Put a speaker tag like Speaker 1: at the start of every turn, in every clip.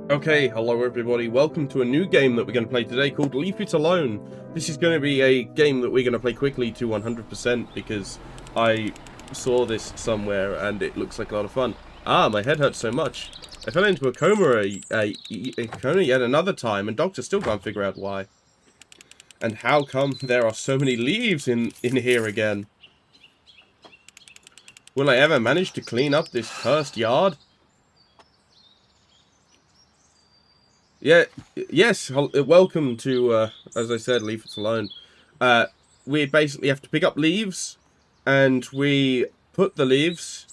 Speaker 1: Okay, hello everybody, welcome to a new game that we're going to play today called Leave It Alone. This is going to be a game that we're going to play quickly to 100% because I saw this somewhere and it looks like a lot of fun. Ah, my head hurts so much. I fell into a coma yet another time and doctors still can't figure out why. And how come there are so many leaves in here again? Will I ever manage to clean up this cursed yard? Yeah, yes, welcome to, as I said, Leave It Alone. We basically have to pick up leaves, and we put the leaves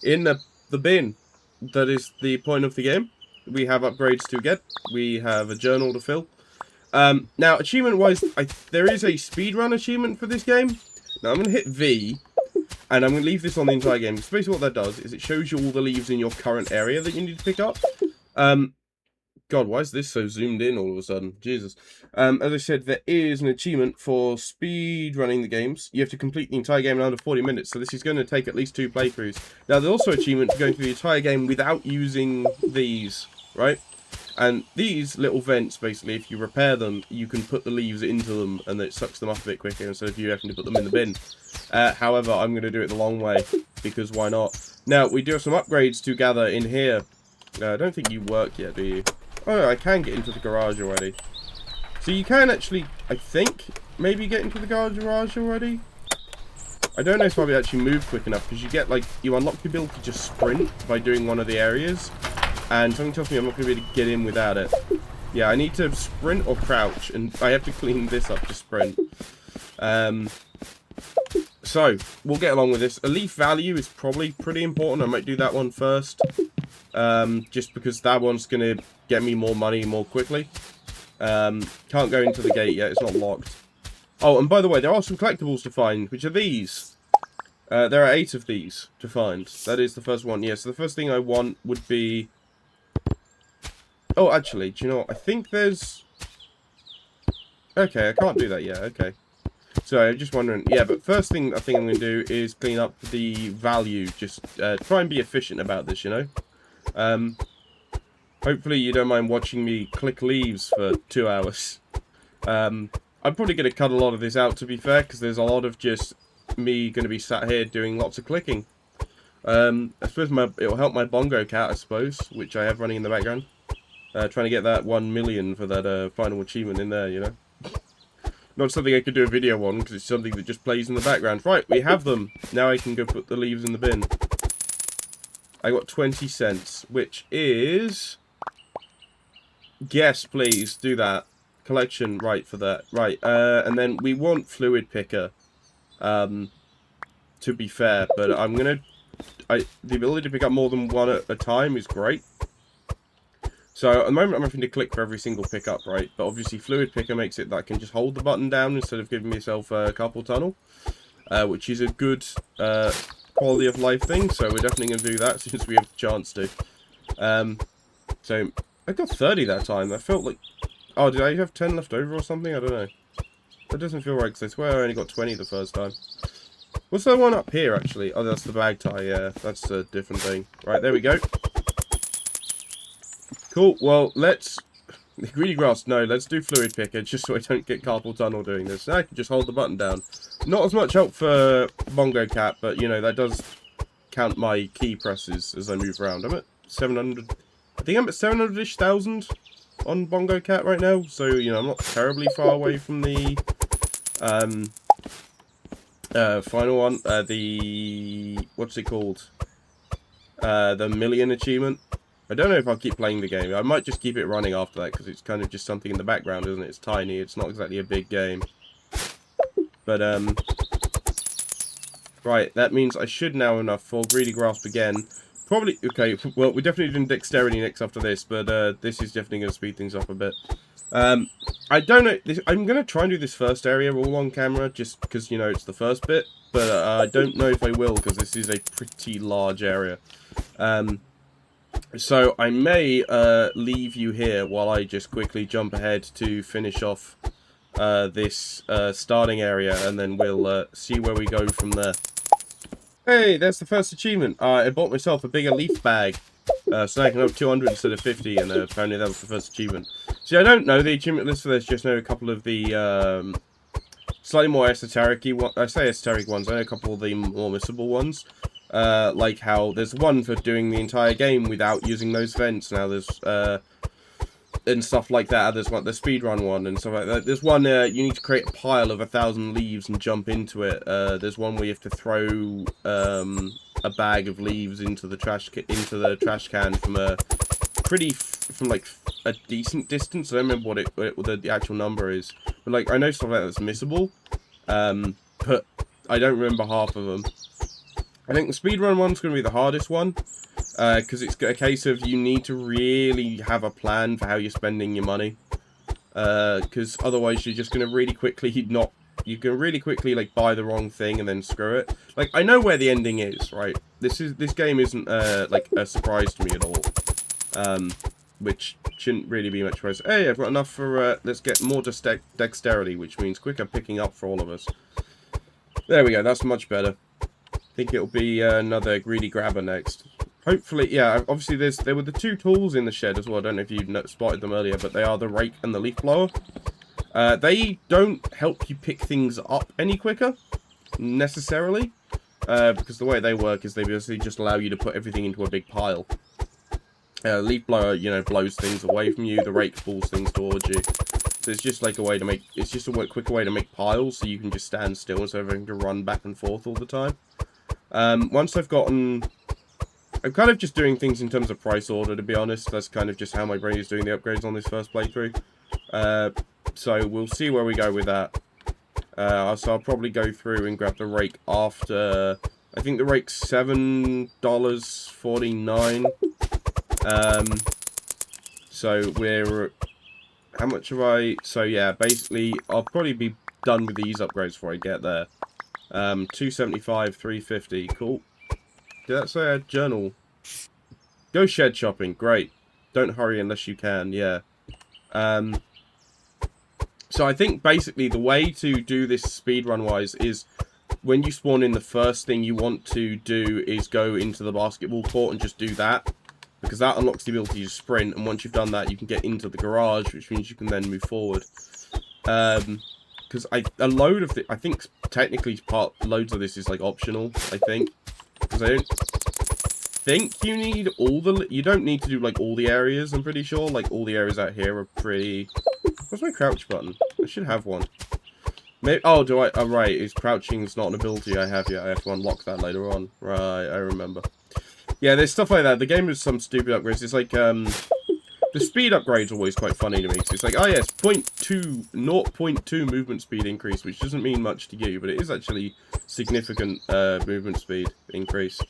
Speaker 1: in the bin. That is the point of the game. We have upgrades to get. We have a journal to fill. Now, achievement-wise, there is a speedrun achievement for this game. Now, I'm going to hit V, and I'm going to leave this on the entire game. Because basically what that does is it shows you all the leaves in your current area that you need to pick up. God, why is this so zoomed in all of a sudden? Jesus. As I said, there is an achievement for speed running the games. You have to complete the entire game in under 40 minutes, so this is going to take at least 2 playthroughs. Now, there's also an achievement for going through the entire game without using these, right? And these little vents, basically, if you repair them, you can put the leaves into them, and it sucks them up a bit quicker instead of you having to put them in the bin. However, I'm going to do it the long way, because why not? Now, we do have some upgrades to gather in here. I don't think you work yet, do you? Oh, I can get into the garage already. So you can actually, I think, maybe get into the garage already. I don't know if I'll actually move quick enough, because you get, like, you unlock the ability to just sprint by doing one of the areas. And something tells me I'm not going to be able to get in without it. Yeah, I need to sprint or crouch, and I have to clean this up to sprint. So, we'll get along with this. A leaf value is probably pretty important. I might do that one first. Just because that one's going to get me more money more quickly. Can't go into the gate yet, it's not locked. Oh, and by the way, there are some collectibles to find, which are these. There are 8 of these to find. That is the first one, yeah. So the first thing I want would be... Oh, actually, do you know what? I think there's... Okay, I can't do that yet, okay. So, I'm just wondering, yeah, but first thing I think I'm going to do is clean up the value. Just try and be efficient about this, you know? Hopefully you don't mind watching me click leaves for 2 hours. I'm probably going to cut a lot of this out, to be fair, because there's a lot of just me going to be sat here doing lots of clicking. I suppose it'll help my bongo cat, I suppose, which I have running in the background. Trying to get that 1 million for that final achievement in there, you know. Not something I could do a video on, because it's something that just plays in the background. Right, we have them. Now I can go put the leaves in the bin. I got 20 cents, which is... Yes, please, do that. Collection, right, for that. Right, and then we want fluid picker. To be fair, but I'm gonna... the ability to pick up more than one at a time is great. So, at the moment I'm having to click for every single pickup, right? But obviously fluid picker makes it that I can just hold the button down instead of giving myself a carpal tunnel. Which is a good quality of life thing, so we're definitely going to do that since we have the chance to. So, I got 30 that time. I felt like... Oh, did I have 10 left over or something? I don't know. That doesn't feel right, because I swear I only got 20 the first time. What's the one up here, actually? Oh, that's the bag tie, yeah. That's a different thing. Right, there we go. Cool, well, let's... Greedy grass, no, let's do fluid picker, just so I don't get carpal tunnel doing this. I can just hold the button down. Not as much help for bongo cat, but, you know, that does count my key presses as I move around. I'm at 700... I think I'm at 700-ish thousand on bongo cat right now, so, you know, I'm not terribly far away from the final one. What's it called? The million achievement. I don't know if I'll keep playing the game. I might just keep it running after that, because it's kind of just something in the background, isn't it? It's tiny. It's not exactly a big game. But, right, that means I should now have enough for Greedy Grasp again. Probably, okay, well, we're definitely doing Dexterity next after this, but this is definitely going to speed things up a bit. I don't know, I'm going to try and do this first area all on camera, just because, you know, it's the first bit. But I don't know if I will, because this is a pretty large area. So I may leave you here while I just quickly jump ahead to finish off this starting area, and then we'll see where we go from there. Hey, that's the first achievement. I bought myself a bigger leaf bag. So now I can have 200 instead of 50, and apparently that was the first achievement. See, I don't know the achievement list for this, just know a couple of the slightly more esoteric I say esoteric ones, I know a couple of the more missable ones. Like how there's one for doing the entire game without using those vents. Now there's and stuff like that. There's like the speedrun one and stuff like that. There's one you need to create a pile of 1,000 leaves and jump into it. There's one where you have to throw a bag of leaves into the trash can from like a decent distance. I don't remember what the actual number is, but like I know stuff like that's missable, but I don't remember half of them. I think the speedrun one's going to be the hardest one, because it's a case of you need to really have a plan for how you're spending your money, because otherwise you're just going to really quickly like buy the wrong thing and then screw it. Like, I know where the ending is, right? This game isn't like a surprise to me at all, which shouldn't really be much surprise. Hey, I've got enough for let's get more dexterity, which means quicker picking up for all of us. There we go, that's much better. I think it'll be another greedy grabber next. Hopefully, yeah, obviously there were the two tools in the shed as well. I don't know if you spotted them earlier, but they are the rake and the leaf blower. They don't help you pick things up any quicker, necessarily, because the way they work is they basically just allow you to put everything into a big pile. Leaf blower, you know, blows things away from you. The rake pulls things towards you. So it's just like a way to make, it's just a quicker way to make piles, so you can just stand still instead of having to run back and forth all the time. Once I've gotten, I'm kind of just doing things in terms of price order, to be honest. That's kind of just how my brain is doing the upgrades on this first playthrough. So we'll see where we go with that. So I'll probably go through and grab the rake after, I think the rake's $7.49. So we're, how much have I, so yeah, basically I'll probably be done with these upgrades before I get there. 275, 350, cool. Did that say a journal? Go shed shopping, great. Don't hurry unless you can, yeah. So I think basically the way to do this speedrun wise is when you spawn in, the first thing you want to do is go into the basketball court and just do that. Because that unlocks the ability to sprint, and once you've done that you can get into the garage, which means you can then move forward. Because a load of I think technically loads of this is like optional, I think. Because I don't think you need you don't need to do like all the areas, I'm pretty sure. Like all the areas out here are pretty, where's my crouch button? I should have one. Maybe, oh, do I, oh right, is crouching's not an ability I have yet, I have to unlock that later on. Right, I remember. Yeah, there's stuff like that. The game has some stupid upgrades. It's like, the speed upgrade's always quite funny to me. So it's like, oh yes, 0.2 movement speed increase, which doesn't mean much to you, but it is actually significant movement speed increase.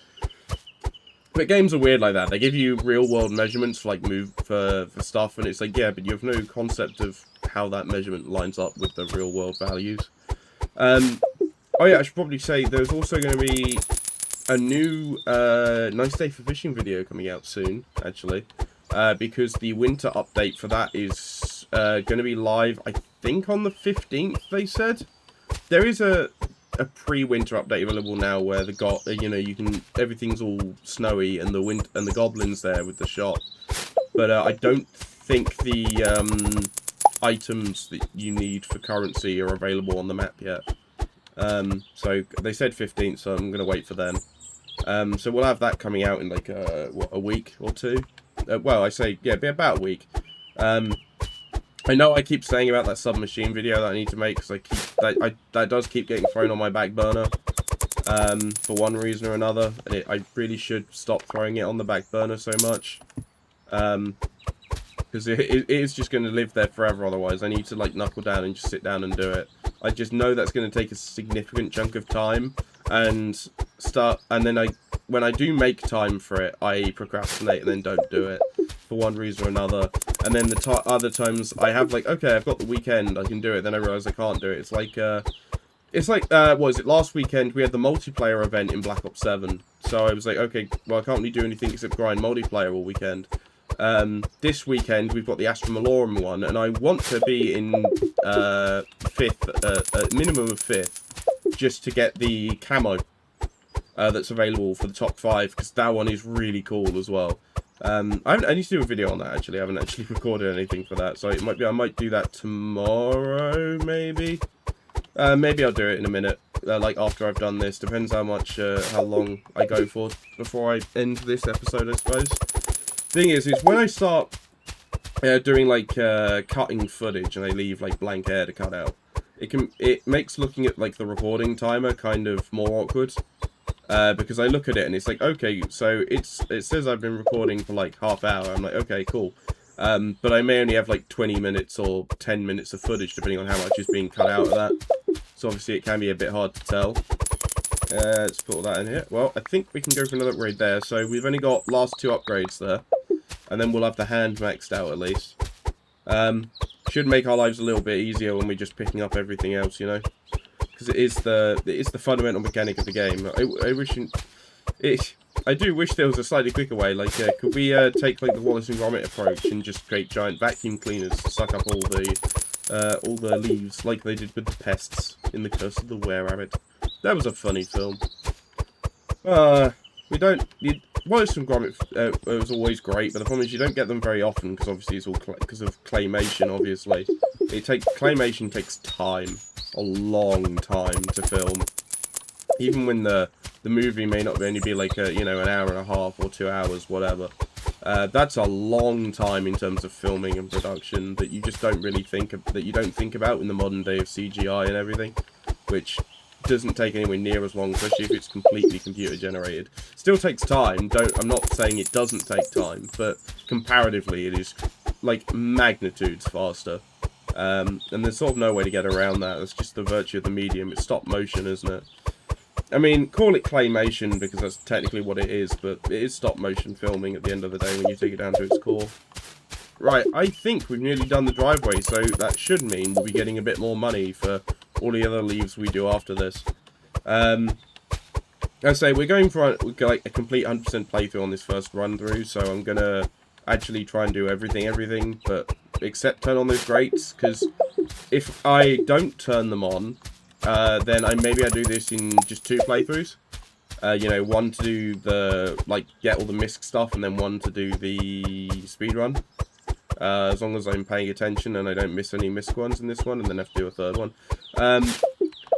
Speaker 1: But games are weird like that. They give you real-world measurements for, like, for stuff, and it's like, yeah, but you have no concept of how that measurement lines up with the real-world values. Oh yeah, I should probably say there's also going to be a new Nice Day for Fishing video coming out soon, actually. Because the winter update for that is going to be live, I think, on the 15th, they said. There is a pre-winter update available now where you know, you can, everything's all snowy and the goblins there with the shop. But I don't think the items that you need for currency are available on the map yet. So they said 15th, so I'm going to wait for them. So we'll have that coming out in like what, a week or two. Well, I say, yeah, be about a week. I know I keep saying about that Submachine video that I need to make, because that does keep getting thrown on my back burner, for one reason or another, and I really should stop throwing it on the back burner so much, because it is just going to live there forever otherwise. I need to like knuckle down and just sit down and do it. I just know that's going to take a significant chunk of time, and then when I do make time for it, I procrastinate and then don't do it for one reason or another. And then the other times I have like, okay, I've got the weekend, I can do it. Then I realize I can't do it. It's like what was it? Last weekend we had the multiplayer event in Black Ops 7. So I was like, okay, well I can't really do anything except grind multiplayer all weekend. This weekend we've got the Astra Malorum one, and I want to be in 5th, a minimum of 5th, just to get the camo that's available for the top 5, because that one is really cool as well. I need to do a video on that, actually. I haven't actually recorded anything for that, so it might be, I might do that tomorrow, maybe? Maybe I'll do it in a minute, like after I've done this. Depends how much, how long I go for before I end this episode, I suppose. Thing is when I start doing, like, cutting footage and I leave, like, blank air to cut out, it makes looking at, like, the recording timer kind of more awkward. Because I look at it and it's like, okay, so it says I've been recording for like half hour. I'm like, okay, cool. But I may only have like 20 minutes or 10 minutes of footage, depending on how much is being cut out of that. So obviously it can be a bit hard to tell. Let's put all that in here. Well, I think we can go for another upgrade there. So we've only got last 2 upgrades there. And then we'll have the hand maxed out at least. Should make our lives a little bit easier when we're just picking up everything else, you know. Because it is the fundamental mechanic of the game. I do wish there was a slightly quicker way. Like, could we take like the Wallace and Gromit approach and just create giant vacuum cleaners to suck up all the leaves, like they did with the pests in The Curse of the Were-Rabbit. That was a funny film. Wallace and Gromit was always great, but the problem is you don't get them very often because obviously it's all because of claymation. Obviously, claymation takes time. A long time to film, even when the movie may not only be like a, you know, an hour and a half or 2 hours, whatever. That's a long time in terms of filming and production that you just don't really think about in the modern day of CGI and everything, which doesn't take anywhere near as long, especially if it's completely computer generated. Still takes time. I'm not saying it doesn't take time, but comparatively it is like magnitudes faster. And there's sort of no way to get around that. It's just the virtue of the medium. It's stop motion, isn't it? I mean, call it claymation because that's technically what it is, but it is stop motion filming at the end of the day when you take it down to its core. Right, I think we've nearly done the driveway, so that should mean we'll be getting a bit more money for all the other leaves we do after this. I say, we're going for like a complete 100% playthrough on this first run through, so I'm going to actually try and do everything, but except turn on those grates, because if I don't turn them on, then maybe I do this in just 2 playthroughs. You know, one to do the, like, get all the misc stuff, and then one to do the speedrun. As long as I'm paying attention and I don't miss any misc ones in this one, and then have to do a 3rd one.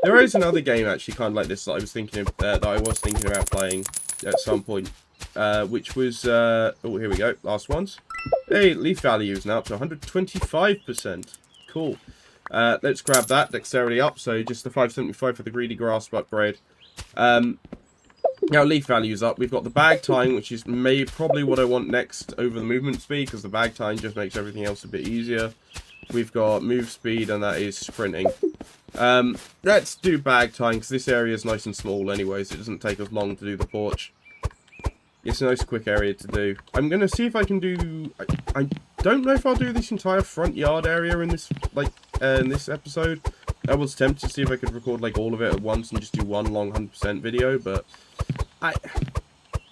Speaker 1: There is another game actually kind of like this that I was thinking of, that I was thinking about playing at some point. Which was, oh, here we go, last ones. Hey, leaf value is now up to 125%. Cool. Let's grab that, dexterity up, so just the 575 for the greedy grasp upgrade. Now leaf value's up. We've got the bag tying, which is probably what I want next over the movement speed, because the bag tying just makes everything else a bit easier. We've got move speed, and that is sprinting. Let's do bag tying, because this area is nice and small anyway, so it doesn't take us long to do the porch. It's a nice quick area to do. I'm going to see if I can do... I don't know if I'll do this entire front yard area in this, like, in this episode. I was tempted to see if I could record, like, all of it at once and just do one long 100% video, but...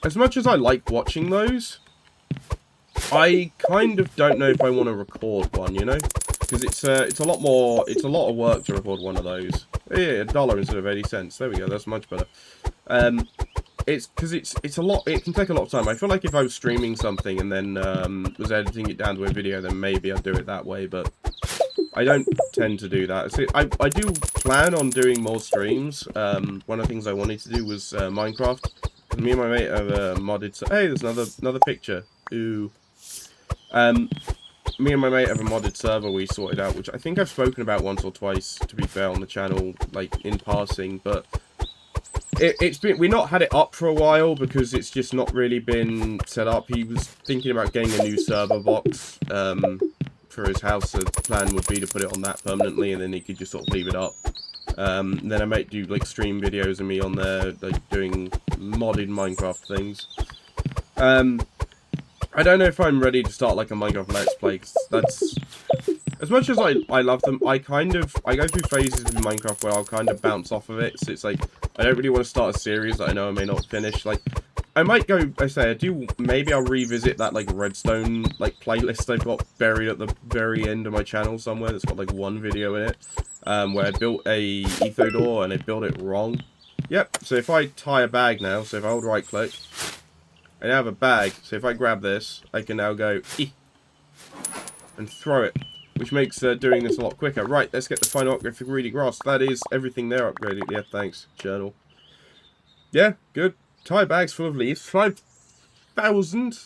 Speaker 1: As much as I like watching those, I kind of don't know if I want to record one, you know? Because it's a lot of work to record one of those. Yeah, $1 instead of 80 cents. There we go, that's much better. It's because it's a lot. It can take a lot of time. I feel like if I was streaming something and then was editing it down to a video, then maybe I'd do it that way. But I don't tend to do that. See, I do plan on doing more streams. One of the things I wanted to do was Minecraft. Me and my mate have modded. Hey, there's another picture. Ooh. Me and my mate have a modded server we sorted out, which I think I've spoken about once or twice, to be fair, on the channel, like in passing, but. We've not had it up for a while because it's just not really been set up. He was thinking about getting a new server box for his house. So the plan would be to put it on that permanently, and then he could just sort of leave it up. Then I might do like stream videos of me on there, like doing modded Minecraft things. I don't know if I'm ready to start like a Minecraft Let's Play, 'cause that's... As much as I love them, I go through phases in Minecraft where I'll kind of bounce off of it, so it's like, I don't really want to start a series that I know I may not finish. Like, I might go, maybe I'll revisit that, like, redstone, like, playlist I've got buried at the very end of my channel somewhere that's got, like, 1 video in it, where I built a etho door and I built it wrong. Yep, so if I tie a bag now, so if I hold right click, I now have a bag, so if I grab this, I can now go and throw it, which makes doing this a lot quicker. Right, let's get the final upgrade for Greedy Grass. That is everything there upgraded. Yeah, thanks, journal. Yeah, good. Tire bags full of leaves. 5,000.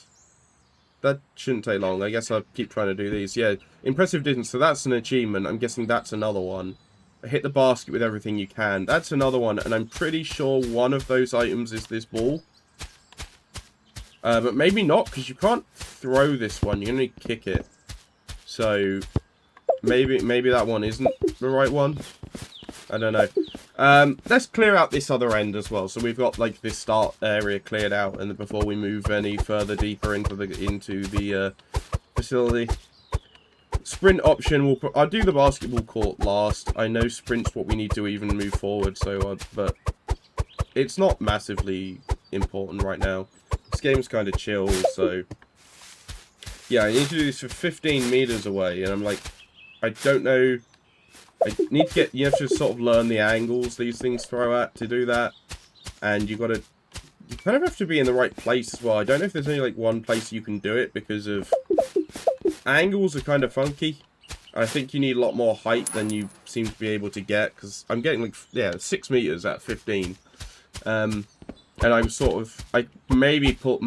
Speaker 1: That shouldn't take long. I guess I'll keep trying to do these. Yeah, impressive distance. So that's an achievement. I'm guessing that's another one. Hit the basket with everything you can. That's another one, and I'm pretty sure one of those items is this ball. But maybe not, because you can't throw this one. You can only kick it. So maybe that one isn't the right one. I don't know. Let's clear out this other end as well. So we've got like this start area cleared out, and before we move any further deeper into the facility. Sprint option. I'll do the basketball court last. I know sprint's what we need to even move forward. So, but it's not massively important right now. This game's kind of chill, so yeah, I need to do this for 15 meters away, and I'm like, I don't know. I need to get. You have to sort of learn the angles these things throw at to do that, and you kind of have to be in the right place as well. I don't know if there's only like one place you can do it because of angles are kind of funky. I think you need a lot more height than you seem to be able to get, because I'm getting like 6 meters at 15. And I'm sort of, I maybe pull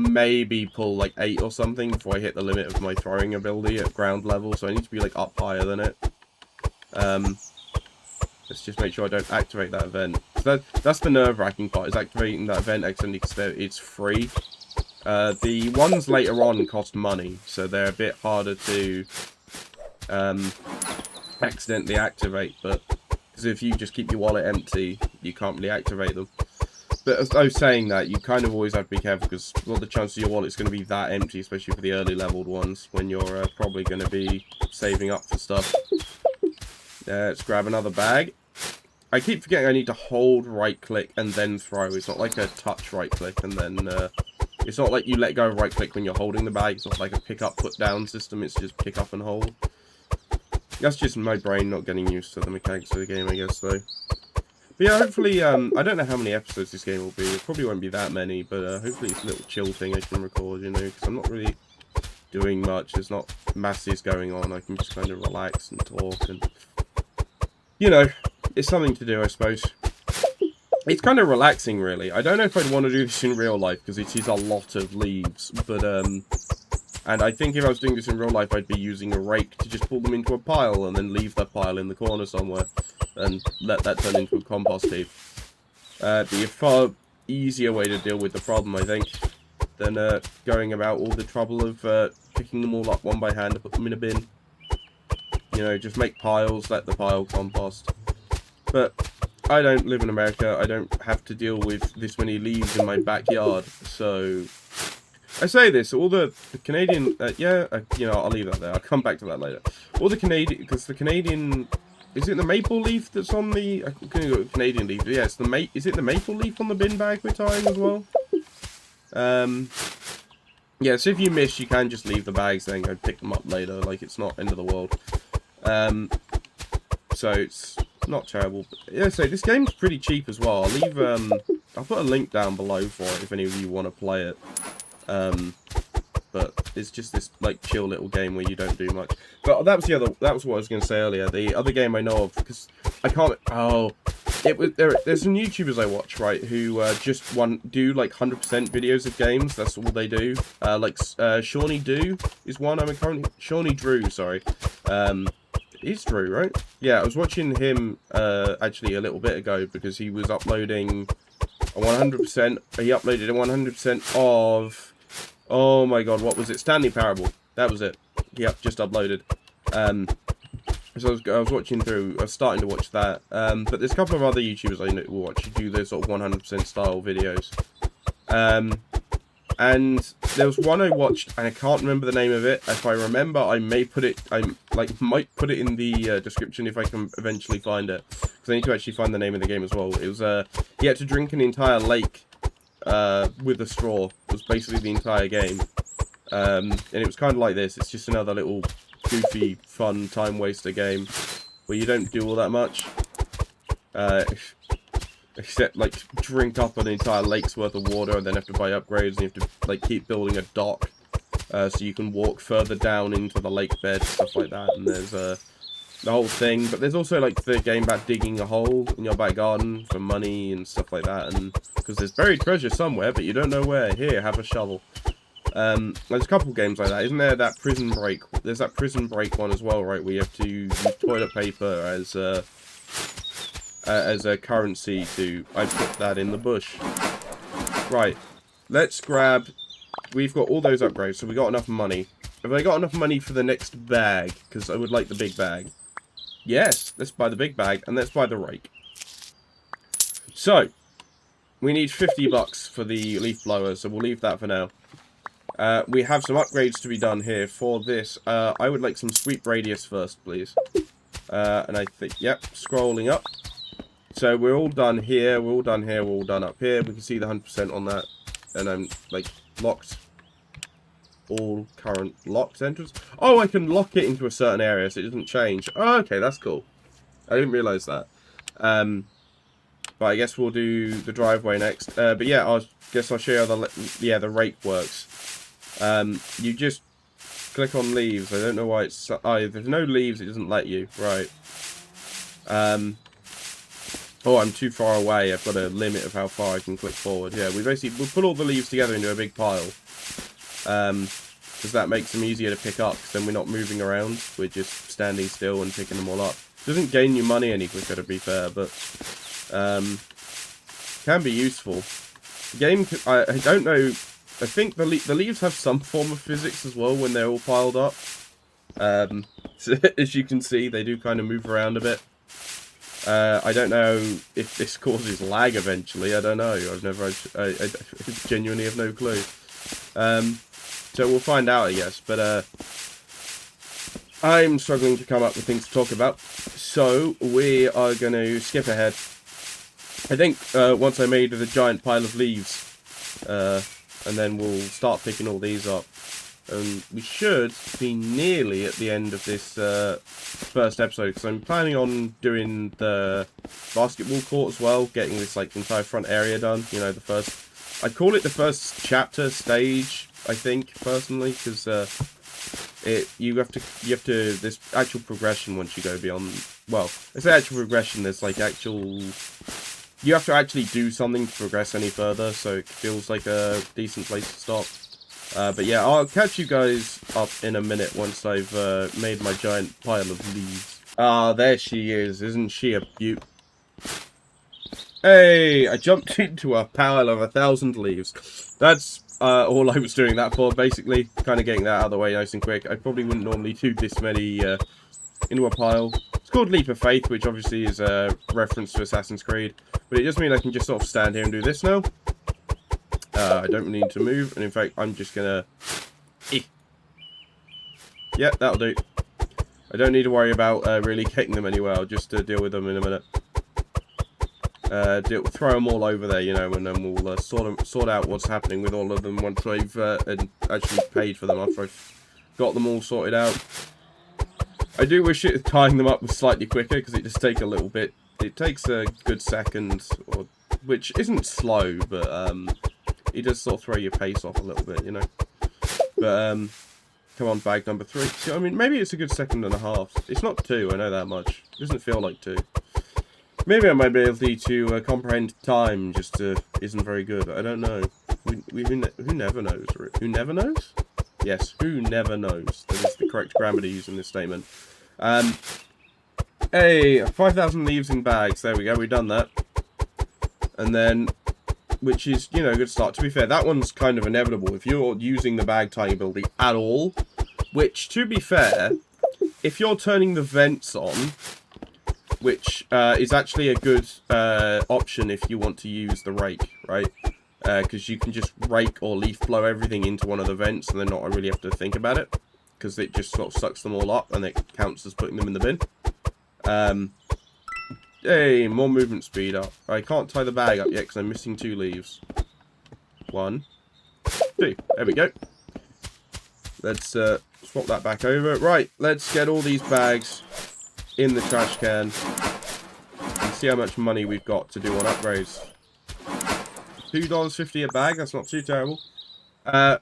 Speaker 1: like 8 or something before I hit the limit of my throwing ability at ground level, so I need to be like up higher than it. Let's just make sure I don't activate that event. So that's the nerve-wracking part, is activating that event accidentally, because it's free. The ones later on cost money, so they're a bit harder to accidentally activate, but because if you just keep your wallet empty, you can't really activate them. But as I was saying that, you kind of always have to be careful, because well, the chances your wallet's going to be that empty, especially for the early leveled ones, when you're probably going to be saving up for stuff. Let's grab another bag. I keep forgetting I need to hold right click and then throw. It's not like a touch right click and then it's not like you let go of right click when you're holding the bag. It's not like a pick up put down system. It's just pick up and hold. That's just my brain not getting used to the mechanics of the game, I guess, though. But yeah, hopefully, I don't know how many episodes this game will be. It probably won't be that many, but hopefully it's a little chill thing I can record, you know, because I'm not really doing much. There's not masses going on. I can just kind of relax and talk and, you know, it's something to do, I suppose. It's kind of relaxing, really. I don't know if I'd want to do this in real life, because it is a lot of leaves, but, and I think if I was doing this in real life, I'd be using a rake to just pull them into a pile and then leave that pile in the corner somewhere and let that turn into a compost heap. Be a far easier way to deal with the problem, I think, than going about all the trouble of picking them all up one by hand to put them in a bin. You know, just make piles, let the pile compost. But I don't live in America. I don't have to deal with this many leaves in my backyard, so I say this, all the Canadian, you know, I'll leave that there. I'll come back to that later. All the Canadian, because the Canadian, is it the maple leaf that's on the, I'm going to go with Canadian leaf. Yeah, it's the is it the maple leaf on the bin bag we're tying as well? Yeah, so if you miss, you can just leave the bags then go pick them up later. Like, it's not end of the world. So it's not terrible. But, yeah, so this game's pretty cheap as well. I'll leave, I'll put a link down below for it if any of you want to play it. But it's just this like chill little game where you don't do much. But that was what I was going to say earlier. The other game I know of, because I can't. Oh, there's some YouTubers I watch, right, who just do like 100% videos of games. That's all they do. Like Shawnee Do is one. Shawnee Drew, sorry. It's Drew, right? Yeah, I was watching him actually a little bit ago because he was uploading a 100%. He uploaded a 100% of. Oh my god, what was it? Stanley Parable. That was it. Yep, just uploaded. So I was watching through, I was starting to watch that. But there's a couple of other YouTubers I watch who do those sort of 100% style videos. And there was one I watched, and I can't remember the name of it. If I remember, I may put it, might put it in the description if I can eventually find it. Because I need to actually find the name of the game as well. It was, he had to drink an entire lake with a straw. It was basically the entire game. And it was kind of like this. It's just another little goofy, fun, time waster game where you don't do all that much. except like drink up an entire lake's worth of water and then have to buy upgrades and you have to like keep building a dock so you can walk further down into the lake bed, stuff like that. And there's the whole thing, but there's also like the game about digging a hole in your back garden for money and stuff like that, and because there's buried treasure somewhere but you don't know where. Here, have a shovel. There's a couple games like that. Isn't there that Prison Break? There's that Prison Break one as well, right? Where you have to use toilet paper as a currency to... I put that in the bush. Right. Let's grab... We've got all those upgrades, so we got enough money. Have I got enough money for the next bag? Because I would like the big bag. Yes, let's buy the big bag, and let's buy the rake. So, we need 50 bucks for the leaf blower, so we'll leave that for now. We have some upgrades to be done here for this. I would like some sweep radius first, please. And I think, yep, scrolling up. So we're all done here, we're all done here, we're all done up here. We can see the 100% on that. And I'm, like, locked. All current locked entrance. Oh, I can lock it into a certain area so it doesn't change. Oh, okay, that's cool. I didn't realise that. But I guess we'll do the driveway next. But yeah, I guess I'll show you how the rake works. You just click on leaves. I don't know why it's... Oh, if there's no leaves, it doesn't let you. Right. Oh, I'm too far away. I've got a limit of how far I can click forward. Yeah, we'll put all the leaves together into a big pile. Because that makes them easier to pick up, because then we're not moving around. We're just standing still and picking them all up. Doesn't gain you money any quicker, to be fair, but can be useful. The game, I don't know, I think the leaves have some form of physics as well when they're all piled up. So, as you can see, they do kind of move around a bit. I don't know if this causes lag eventually. I don't know. I genuinely have no clue. So we'll find out, I guess. But I'm struggling to come up with things to talk about. So we are going to skip ahead. I think once I made the giant pile of leaves, and then we'll start picking all these up. And we should be nearly at the end of this first episode, because I'm planning on doing the basketball court as well, getting this like entire front area done. You know, the first, I call it the first chapter stage, I think personally, because you have to there's actual progression once you go beyond. Well, I say actual progression. There's like actual. You have to actually do something to progress any further, so it feels like a decent place to stop. But yeah, I'll catch you guys up in a minute once I've made my giant pile of leaves. Ah, there she is. Isn't she a beaut? Hey, I jumped into a pile of 1,000 leaves. That's all I was doing that for, basically. Kind of getting that out of the way nice and quick. I probably wouldn't normally do this many into a pile. It's called Leap of Faith, which obviously is a reference to Assassin's Creed. But it just means I can just sort of stand here and do this now. I don't need to move, and in fact, I'm just gonna... Yeah, that'll do. I don't need to worry about really getting them anywhere. I'll just deal with them in a minute. Throw them all over there, you know, and then we'll sort out what's happening with all of them once I've actually paid for them after I've got them all sorted out. I do wish tying them up was slightly quicker, because it just takes a little bit. It takes a good second, which isn't slow, but it does sort of throw your pace off a little bit, you know. But come on, bag number 3. See, I mean, maybe it's a good second and a half. It's not 2, I know that much. It doesn't feel like 2. Maybe my ability to comprehend time just isn't very good. I don't know. Who never knows? Who never knows? Yes, who never knows. That is the correct grammar to use in this statement. Hey, 5,000 leaves in bags. There we go. We've done that. And then, which is, you know, a good start. To be fair, that one's kind of inevitable. If you're using the bag tying ability at all, which, to be fair, if you're turning the vents on, which is actually a good option if you want to use the rake, right? Because you can just rake or leaf blow everything into one of the vents and then not really have to think about it, because it just sort of sucks them all up and it counts as putting them in the bin. Hey, more movement speed up. I can't tie the bag up yet because I'm missing 2 leaves. 1, 2. There we go. Let's swap that back over. Right, let's get all these bags in the trash can and Let's see how much money we've got to do on upgrades. $2.50 a bag. That's not too terrible. Well,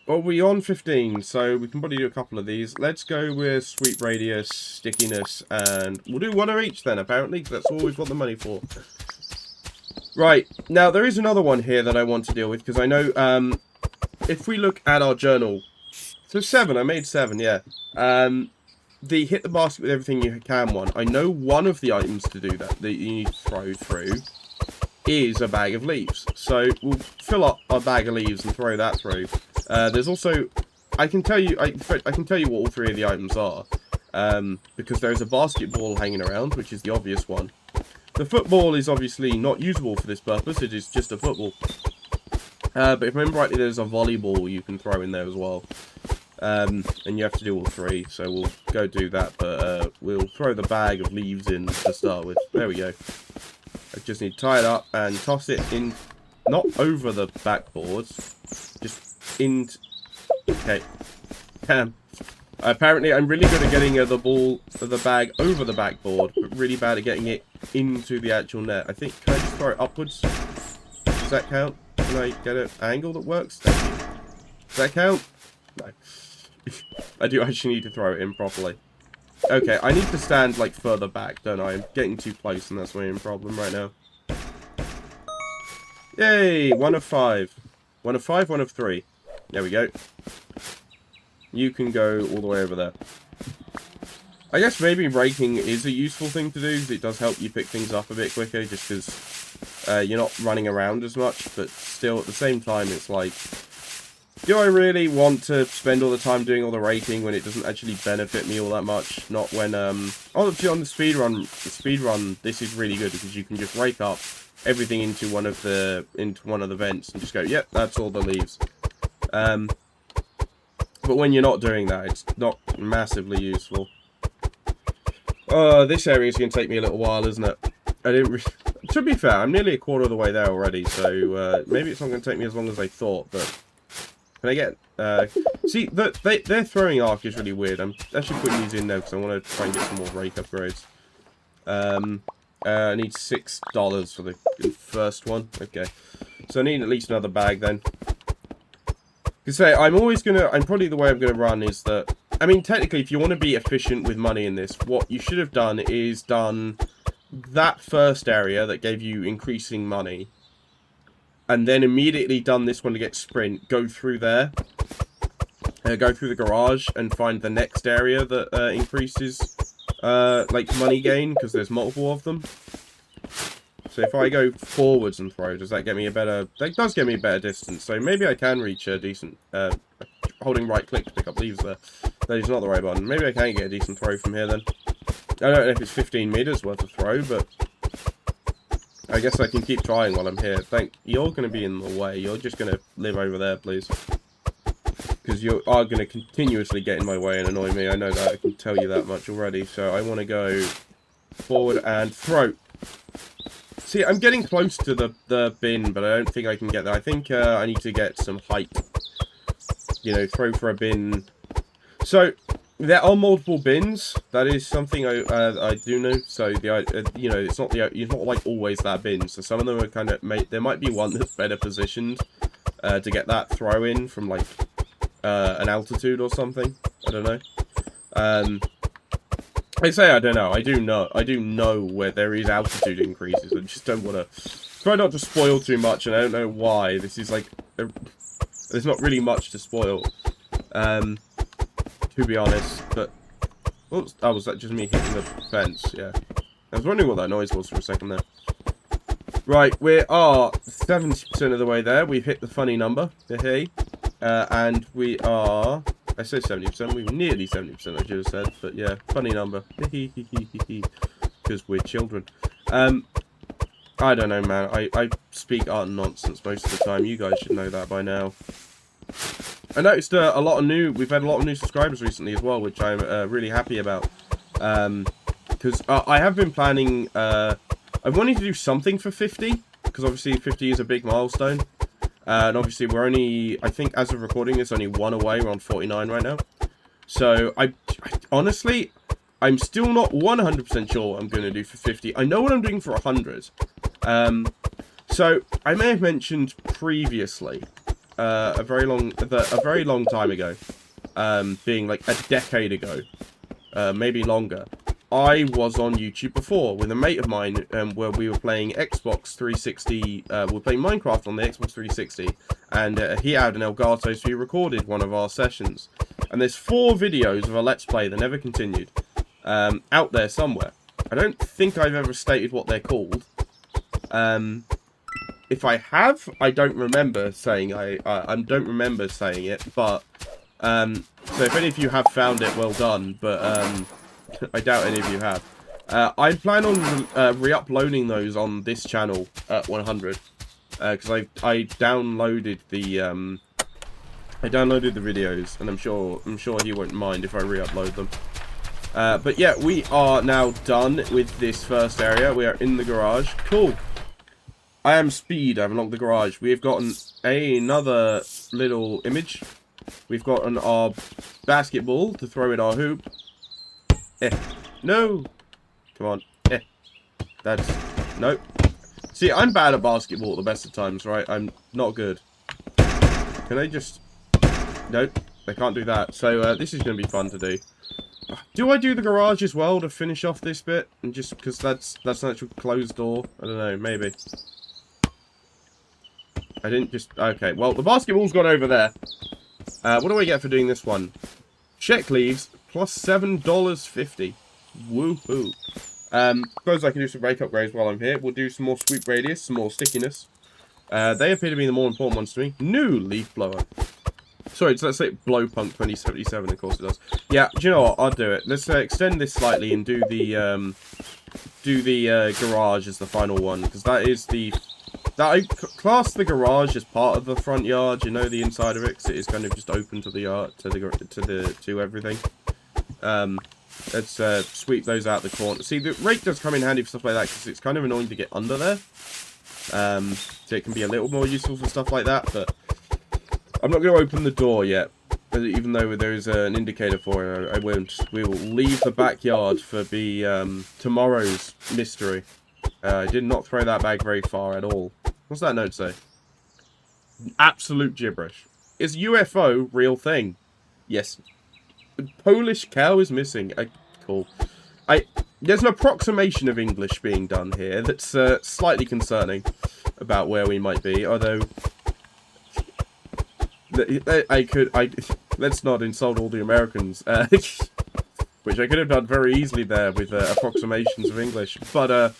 Speaker 1: we're on 15, so we can probably do a couple of these. Let's go with sweep radius, stickiness, and we'll do one of each then, apparently, because that's all we've got the money for. Right, now there is another one here that I want to deal with, because I know, if we look at our journal, so 7, I made 7, yeah. The hit the basket with everything you can one. I know one of the items to do that you need to throw through is a bag of leaves. So we'll fill up our bag of leaves and throw that through. There's also, I can tell you what all 3 of the items are, because there's a basketball hanging around, which is the obvious one. The football is obviously not usable for this purpose. It is just a football. But if I remember rightly, there's a volleyball you can throw in there as well. And you have to do all 3, so we'll go do that, but we'll throw the bag of leaves in to start with. There we go. I just need to tie it up and toss it in, not over the backboards, just in. Okay. Apparently I'm really good at getting the bag over the backboard, but really bad at getting it into the actual net. I think, can I just throw it upwards? Does that count? Can I get an angle that works? Thank you. Does that count? No. I do actually need to throw it in properly. Okay, I need to stand, like, further back, don't I? I'm getting too close, and that's my main problem right now. Yay! 1 of 5. 1 of 5, 1 of 3. There we go. You can go all the way over there. I guess maybe raking is a useful thing to do, because it does help you pick things up a bit quicker, just because you're not running around as much, but still, at the same time, it's like, do I really want to spend all the time doing all the raking when it doesn't actually benefit me all that much? Not when, obviously on the speedrun, this is really good because you can just rake up everything into one of the vents and just go, yep, that's all the leaves. But when you're not doing that, it's not massively useful. This area is going to take me a little while, isn't it? To be fair, I'm nearly a quarter of the way there already, so maybe it's not going to take me as long as I thought, but can I get, see, their throwing arc is really weird. I'm actually putting these in now because I want to try and get some more rake upgrades. I need $6 for the first one. Okay. So I need at least another bag then. Because probably the way I'm going to run is that, I mean, technically, if you want to be efficient with money in this, what you should have done is done that first area that gave you increasing money, and then immediately done this one to get sprint, go through there, go through the garage, and find the next area that increases, like, money gain, because there's multiple of them. So if I go forwards and throw, does that get me a better... That does get me a better distance, so maybe I can reach a decent... holding right click to pick up leaves there. That is not the right button. Maybe I can get a decent throw from here then. I don't know if it's 15 meters worth of throw, but... I guess I can keep trying while I'm here. You're going to be in the way. You're just going to live over there, please. Because you are going to continuously get in my way and annoy me. I know that. I can tell you that much already. So I want to go forward and throw. See, I'm getting close to the bin, but I don't think I can get there. I think I need to get some height. You know, throw for a bin. So... there are multiple bins. That is something I do know. So you know, it's not like always that bin. So some of them are kind of there might be one that's better positioned to get that throw in from like an altitude or something. I don't know. I say I don't know. I do know where there is altitude increases. I just don't want to try not to spoil too much, and I don't know why. This is like there's not really much to spoil. To be honest, but... oops, was that just me hitting the fence? Yeah. I was wondering what that noise was for a second there. Right, we are 70% of the way there. We've hit the funny number. Hey. And we are... I say 70%, we're nearly 70%, I should have said. But yeah, funny number. Because we're children. I don't know, man. I speak art nonsense most of the time. You guys should know that by now. I noticed we've had a lot of new subscribers recently as well, which I'm really happy about. Because I have been planning, I wanted to do something for 50, because obviously 50 is a big milestone. And obviously we're only, I think as of recording this, only one away, we're on 49 right now. So I honestly, I'm still not 100% sure what I'm going to do for 50. I know what I'm doing for 100. So I may have mentioned previously, a very long time ago, being like a decade ago, maybe longer. I was on YouTube before with a mate of mine, where we were playing Xbox 360. We were playing Minecraft on the Xbox 360, and he had an Elgato, so he recorded one of our sessions. And there's 4 videos of a Let's Play that never continued, out there somewhere. I don't think I've ever stated what they're called. If I have, I don't remember saying I don't remember saying it, but so if any of you have found it, well done. But I doubt any of you have. I plan on re-uploading those on this channel at 100, because I downloaded the videos, and I'm sure he won't mind if I re-upload them. But yeah, we are now done with this first area. We are in the garage. Cool. I am Speed. I've unlocked the garage. We have gotten another little image. We've gotten our basketball to throw in our hoop. No. Come on. That's... Nope. See, I'm bad at basketball at the best of times, right? I'm not good. Can I just... Nope. I can't do that. So, this is going to be fun to do. Do I do the garage as well to finish off this bit? And just because that's an actual closed door? I don't know. Maybe. I didn't just... Okay, well, the basketball's gone over there. What do I get for doing this one? Check leaves, plus $7.50. Woohoo. Suppose I can do some rake upgrades while I'm here. We'll do some more sweep radius, some more stickiness. They appear to be the more important ones to me. New leaf blower. Sorry, let's say Blowpunk 2077, of course it does. Yeah, do you know what? I'll do it. Let's extend this slightly and do the garage as the final one, because that is the... I class the garage as part of the front yard, you know, the inside of it, because it is kind of just open to the yard, to everything. Let's sweep those out the corner. See, the rake does come in handy for stuff like that, because it's kind of annoying to get under there. So it can be a little more useful for stuff like that, but I'm not going to open the door yet. Even though there is an indicator for it, I won't. We will leave the backyard for tomorrow's mystery. I did not throw that bag very far at all. What's that note say? Absolute gibberish. Is UFO real thing? Yes. Polish cow is missing. Cool. There's an approximation of English being done here that's slightly concerning about where we might be. Although, let's not insult all the Americans, which I could have done very easily there with approximations of English. But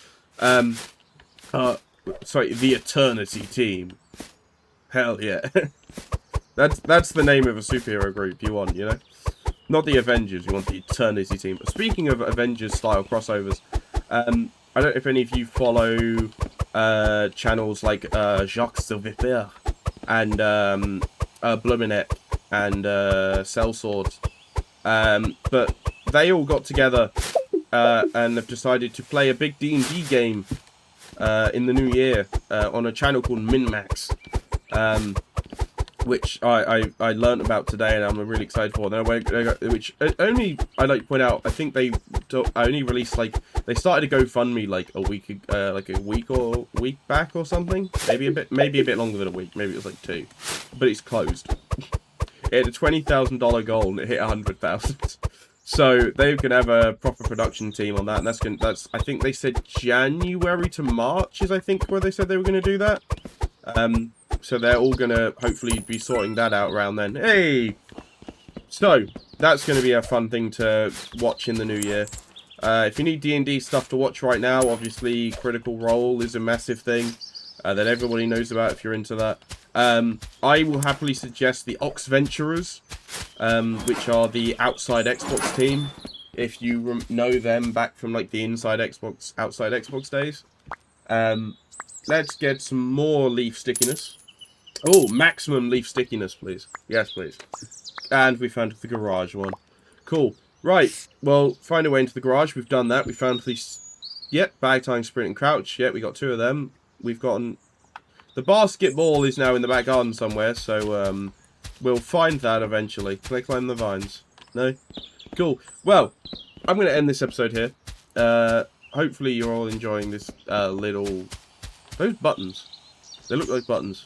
Speaker 1: sorry, the Eternity Team. Hell yeah. That's the name of a superhero group you want, you know? Not the Avengers, you want the Eternity Team. But speaking of Avengers-style crossovers, I don't know if any of you follow channels like Jacques Silvipere and Bluminet and Sellsword. But they all got together and have decided to play a big D&D game in the new year on a channel called MinMax, which I learnt about today and I'm really excited for. Then which only I like to point out, I think they only released they started a GoFundMe like a week back or something, maybe a bit longer than a week, maybe it was like 2, but it's closed. It had a $20,000 goal and it hit 100,000. So they're gonna have a proper production team on that, and that's I think they said January to March is I think where they said they were gonna do that. So they're all gonna hopefully be sorting that out around then. Hey, so that's gonna be a fun thing to watch in the new year. If you need D&D stuff to watch right now, obviously Critical Role is a massive thing that everybody knows about if you're into that. I will happily suggest the Ox Venturers, which are the Outside Xbox team, if you know them back from like the Inside Xbox, Outside Xbox days. Let's get some more leaf stickiness. Oh, maximum leaf stickiness, please. Yes, please. And we found the garage one. Cool. Right, well, find a way into the garage. We've done that. We found these... Yep, bag tying, sprint, and crouch. Yep, we got 2 of them. We've gotten... The basketball is now in the back garden somewhere, so we'll find that eventually. Can I climb the vines? No? Cool. Well, I'm going to end this episode here. Hopefully you're all enjoying this little... Those buttons. They look like buttons.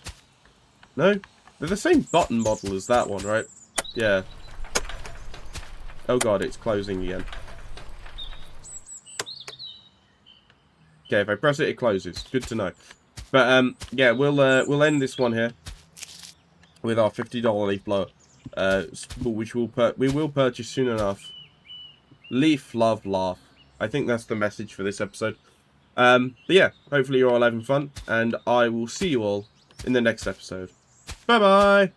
Speaker 1: No? They're the same button model as that one, right? Yeah. Oh god, it's closing again. Okay, if I press it, it closes. Good to know. But, yeah, we'll end this one here with our $50 leaf blower, which we will purchase soon enough. Leaf, love, laugh. I think that's the message for this episode. But yeah, hopefully you're all having fun, and I will see you all in the next episode. Bye-bye!